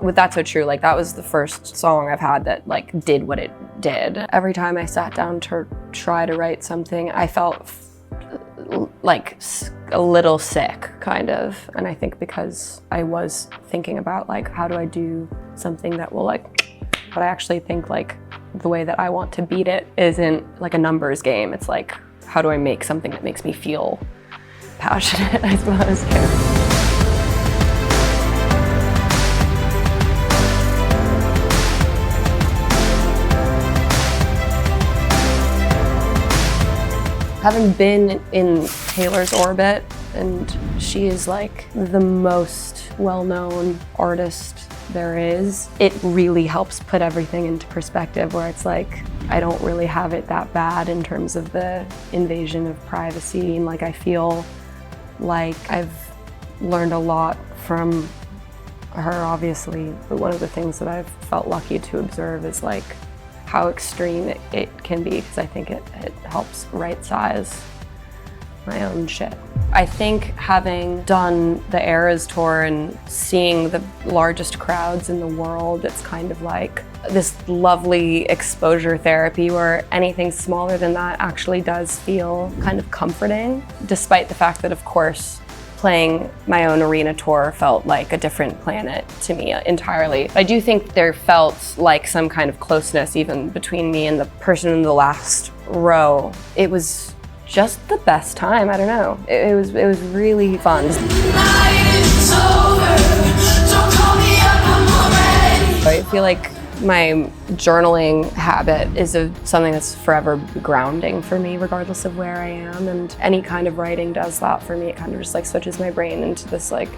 With That's So True, like that was the first song I've had that like did what it did. Every time I sat down to try to write something, I felt like a little sick, kind of. And I think because I was thinking about like, how do I do something that will like, but I actually think like the way that I want to beat it isn't like a numbers game. It's like, how do I make something that makes me feel passionate, I suppose. Having been in Taylor's orbit, and she is like the most well-known artist there is, it really helps put everything into perspective where it's like, I don't really have it that bad in terms of the invasion of privacy. And like, I feel like I've learned a lot from her, obviously. But one of the things that I've felt lucky to observe is like how extreme it can be, because I think it helps right-size my own shit. I think having done the Eras tour and seeing the largest crowds in the world, it's kind of like this lovely exposure therapy where anything smaller than that actually does feel kind of comforting, despite the fact that, of course, playing my own arena tour felt like a different planet to me entirely. I do think there felt like some kind of closeness even between me and the person in the last row. It was just the best time, I don't know. It was really fun. I feel like my journaling habit is something that's forever grounding for me, regardless of where I am. And any kind of writing does that for me. It kind of just like switches my brain into this like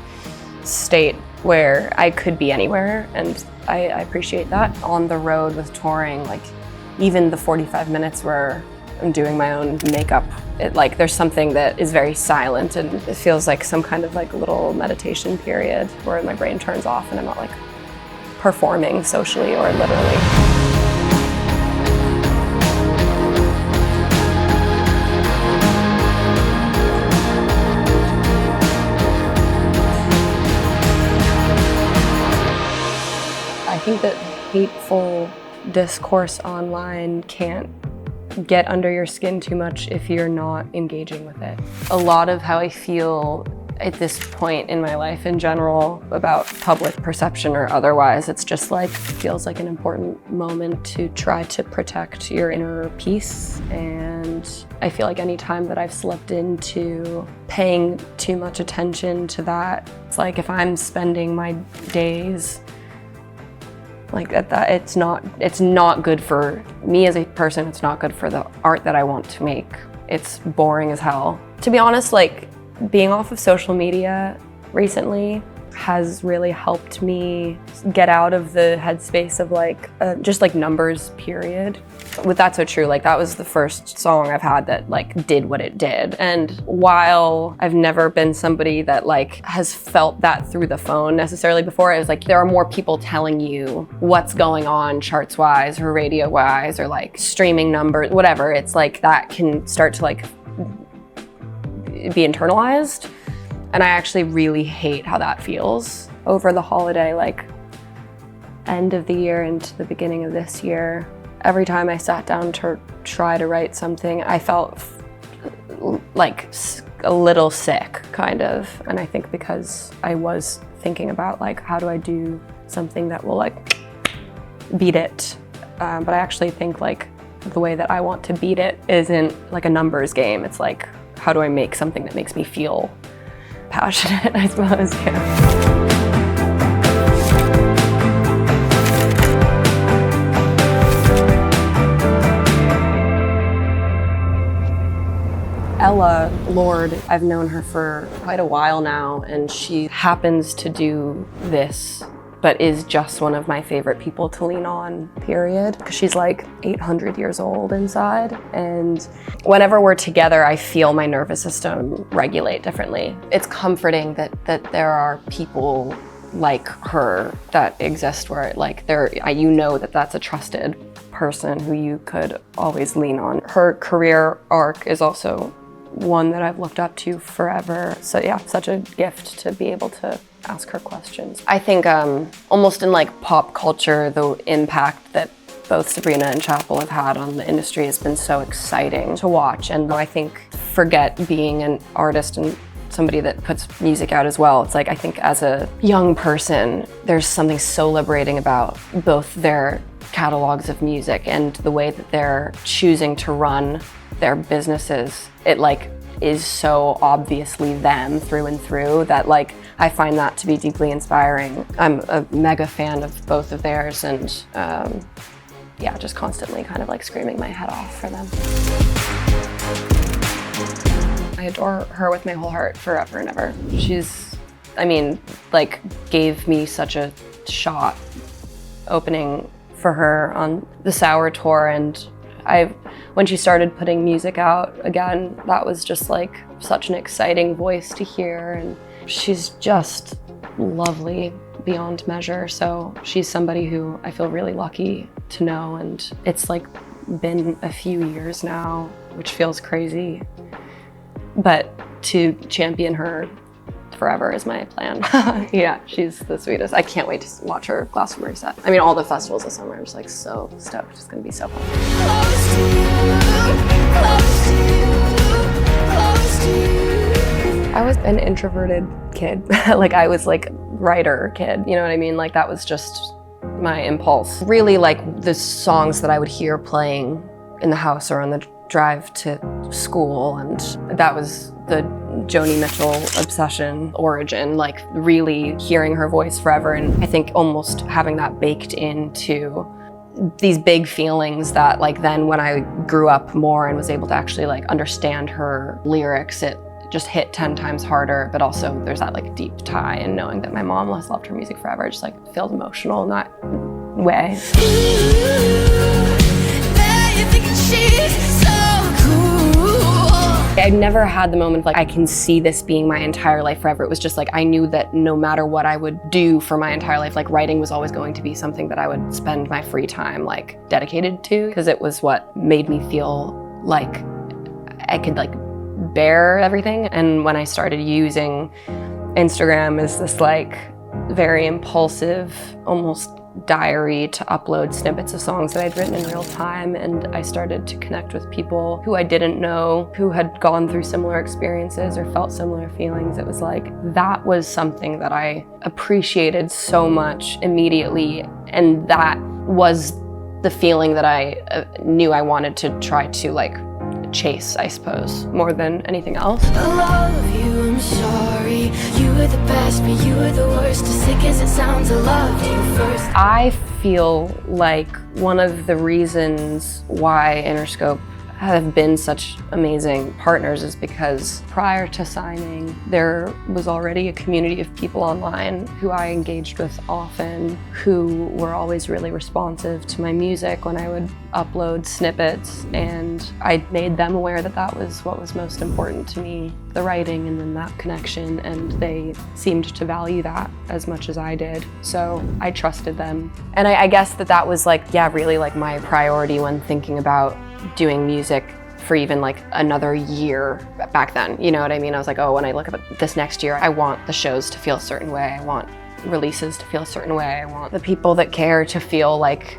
state where I could be anywhere. And I appreciate that. On the road with touring, like even the 45 minutes where I'm doing my own makeup, there's something that is very silent, and it feels like some kind of like little meditation period where my brain turns off and I'm not like performing socially or literally. I think that hateful discourse online can't get under your skin too much if you're not engaging with it. A lot of how I feel at this point in my life in general about public perception or otherwise, it's just like, feels like an important moment to try to protect your inner peace. And I feel like any time that I've slipped into paying too much attention to that, it's like if I'm spending my days like that, it's not good for me as a person. It's not good for the art that I want to make. It's boring as hell. To be honest, like being off of social media recently has really helped me get out of the headspace of like just like numbers, period. With That's So True, like that was the first song I've had that like did what it did. And while I've never been somebody that like has felt that through the phone necessarily before, it was like there are more people telling you what's going on charts wise or radio wise or like streaming numbers, whatever. It's like that can start to like be internalized. And I actually really hate how that feels. Over the holiday, like end of the year into the beginning of this year, every time I sat down to try to write something, I felt like a little sick, kind of. And I think because I was thinking about like, how do I do something that will like beat it? But I actually think like the way that I want to beat it isn't like a numbers game. It's like, how do I make something that makes me feel passionate, I suppose, yeah. Ella Lord, I've known her for quite a while now, and she happens to do this, but is just one of my favorite people to lean on, period. Because she's like 800 years old inside, and whenever we're together, I feel my nervous system regulate differently. It's comforting that there are people like her that exist where like you know that that's a trusted person who you could always lean on. Her career arc is also one that I've looked up to forever. So yeah, such a gift to be able to ask her questions. I think almost in like pop culture, the impact that both Sabrina and Chappell have had on the industry has been so exciting to watch. And I think forget being an artist and somebody that puts music out as well. It's like, I think as a young person, there's something so liberating about both their catalogs of music and the way that they're choosing to run their businesses. It like is so obviously them through and through that like I find that to be deeply inspiring. I'm a mega fan of both of theirs, and yeah, just constantly kind of like screaming my head off for them. I adore her with my whole heart, forever and ever. She's, I mean, like gave me such a shot opening for her on the Sour tour, and when she started putting music out again, that was just like such an exciting voice to hear, and she's just lovely beyond measure. So she's somebody who I feel really lucky to know, and it's like been a few years now, which feels crazy, but to champion her forever is my plan. Yeah, she's the sweetest. I can't wait to watch her Glastonbury set. I mean, all the festivals this summer, I'm just like so stoked. It's gonna be so fun. Close to you, close to you, close to you. I was an introverted kid. Like I was like writer kid, you know what I mean? Like that was just my impulse. Really like the songs that I would hear playing in the house or on the drive to school, and that was the Joni Mitchell obsession origin, like really hearing her voice forever. And I think almost having that baked into these big feelings that like then when I grew up more and was able to actually like understand her lyrics, it just hit 10 times harder. But also there's that like deep tie in knowing that my mom has loved her music forever. I just like felt emotional in that way. I never had the moment of like, I can see this being my entire life forever. It was just like, I knew that no matter what I would do for my entire life, like writing was always going to be something that I would spend my free time like dedicated to, because it was what made me feel like I could like bear everything. And when I started using Instagram as this like very impulsive, almost diary to upload snippets of songs that I'd written in real time, and I started to connect with people who I didn't know, who had gone through similar experiences or felt similar feelings. It was like, that was something that I appreciated so much immediately, and that was the feeling that I knew I wanted to try to like chase, I suppose, more than anything else. I love you, I'm sorry. You were the best, but you were the worst. As sick as it sounds, I loved you first. I feel like one of the reasons why Interscope have been such amazing partners is because prior to signing, there was already a community of people online who I engaged with often, who were always really responsive to my music when I would upload snippets, and I made them aware that that was what was most important to me, the writing and then that connection, and they seemed to value that as much as I did. So I trusted them. And I guess that was like, yeah, really like my priority when thinking about doing music for even like another year back then, you know what I mean? I was like, oh, when I look at this next year, I want the shows to feel a certain way. I want releases to feel a certain way. I want the people that care to feel like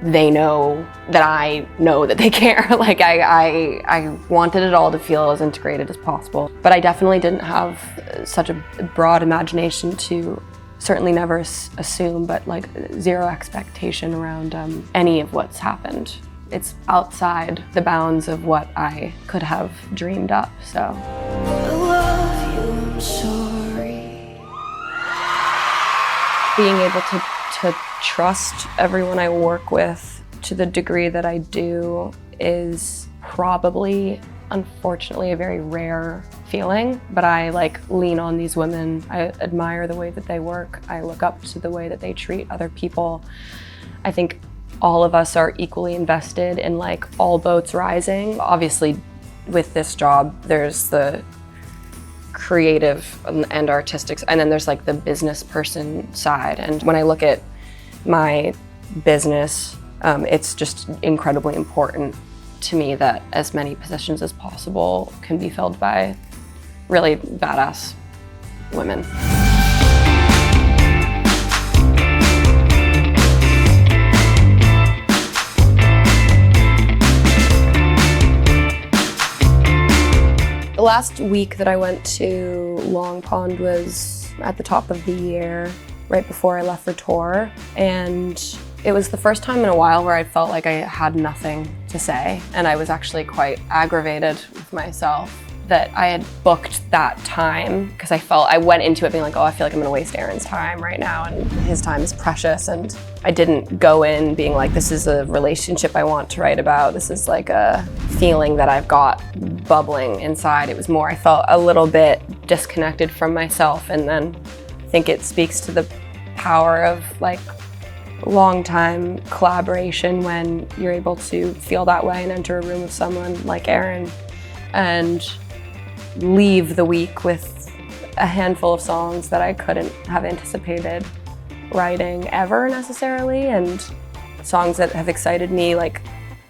they know that I know that they care. Like I wanted it all to feel as integrated as possible. But I definitely didn't have such a broad imagination to certainly never assume, but like zero expectation around any of what's happened. It's outside the bounds of what I could have dreamed up, so. I love you, I'm sorry. Being able to trust everyone I work with to the degree that I do is probably, unfortunately, a very rare feeling, but I like lean on these women. I admire the way that they work. I look up to the way that they treat other people. I think all of us are equally invested in like all boats rising. Obviously, with this job, there's the creative and artistic, and then there's like the business person side. And when I look at my business, it's just incredibly important to me that as many positions as possible can be filled by really badass women. The last week that I went to Long Pond was at the top of the year, right before I left for tour. And it was the first time in a while where I felt like I had nothing to say. And I was actually quite aggravated with myself that I had booked that time, because I went into it being like, oh, I feel like I'm gonna waste Aaron's time right now, and his time is precious. And I didn't go in being like, this is a relationship I want to write about. This is like a feeling that I've got bubbling inside. It was more, I felt a little bit disconnected from myself. And then I think it speaks to the power of like long time collaboration when you're able to feel that way and enter a room with someone like Aaron and leave the week with a handful of songs that I couldn't have anticipated writing ever necessarily, and songs that have excited me like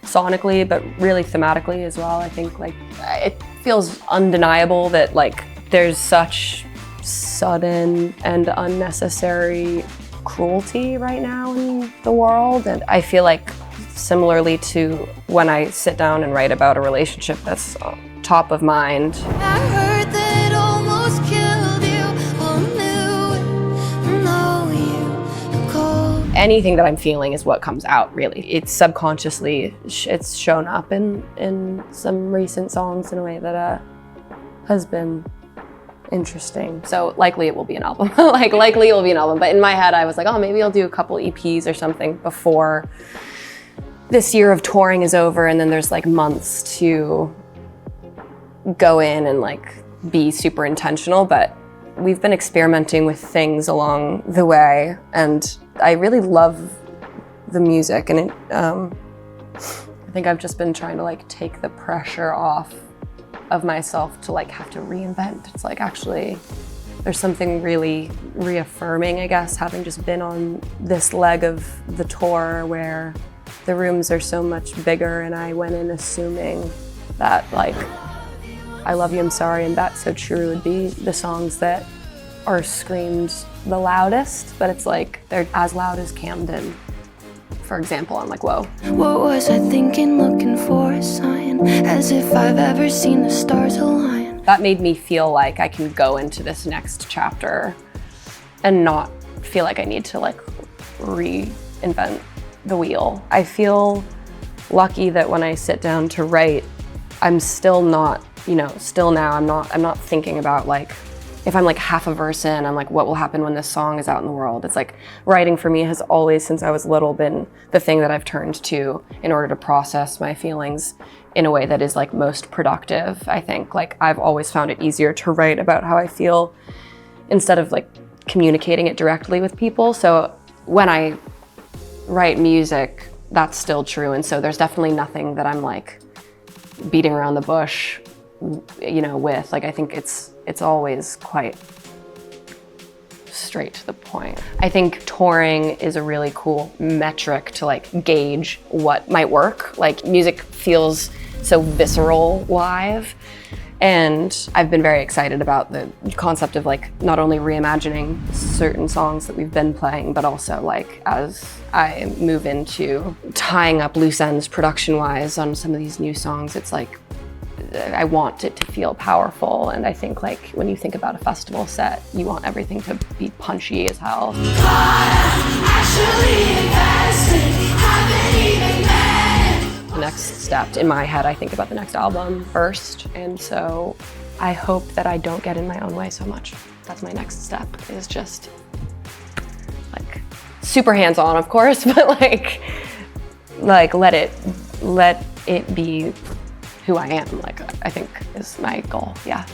sonically but really thematically as well. I think like it feels undeniable that like there's such sudden and unnecessary cruelty right now in the world, and I feel like similarly to when I sit down and write about a relationship that's top of mind. I heard that almost killed you. Oh, no, you cold. Anything that I'm feeling is what comes out, really. It's subconsciously, it's shown up in some recent songs in a way that has been interesting. So likely it will be an album. likely it will be an album. But in my head, I was like, oh, maybe I'll do a couple EPs or something before this year of touring is over, and then there's like months to go in and like be super intentional. But we've been experimenting with things along the way, and I really love the music, and I think I've just been trying to like take the pressure off of myself to like have to reinvent. It's like actually there's something really reaffirming, I guess, having just been on this leg of the tour where the rooms are so much bigger, and I went in assuming that like I Love You, I'm Sorry, and That's So True would be the songs that are screamed the loudest, but it's like they're as loud as Camden, for example. I'm like, whoa. What was I thinking, looking for a sign, as if I've ever seen the stars align? That made me feel like I can go into this next chapter and not feel like I need to like reinvent the wheel. I feel lucky that when I sit down to write, I'm still not, still now I'm not thinking about like, if I'm like half a verse in, I'm like, what will happen when this song is out in the world? It's like writing for me has always, since I was little, been the thing that I've turned to in order to process my feelings in a way that is like most productive. I think like I've always found it easier to write about how I feel instead of like communicating it directly with people. So when I write music, that's still true. And so there's definitely nothing that I'm like beating around the bush, with. Like I think it's always quite straight to the point. I think touring is a really cool metric to like gauge what might work. Like music feels so visceral live. And I've been very excited about the concept of like not only reimagining certain songs that we've been playing, but also like as I move into tying up loose ends production-wise on some of these new songs, it's like I want it to feel powerful. And I think like when you think about a festival set, you want everything to be punchy as hell. The next step in my head, I think about the next album first. And so I hope that I don't get in my own way so much. That's my next step, is just like super hands-on, of course, but like let it be who I am, like I think is my goal, yeah.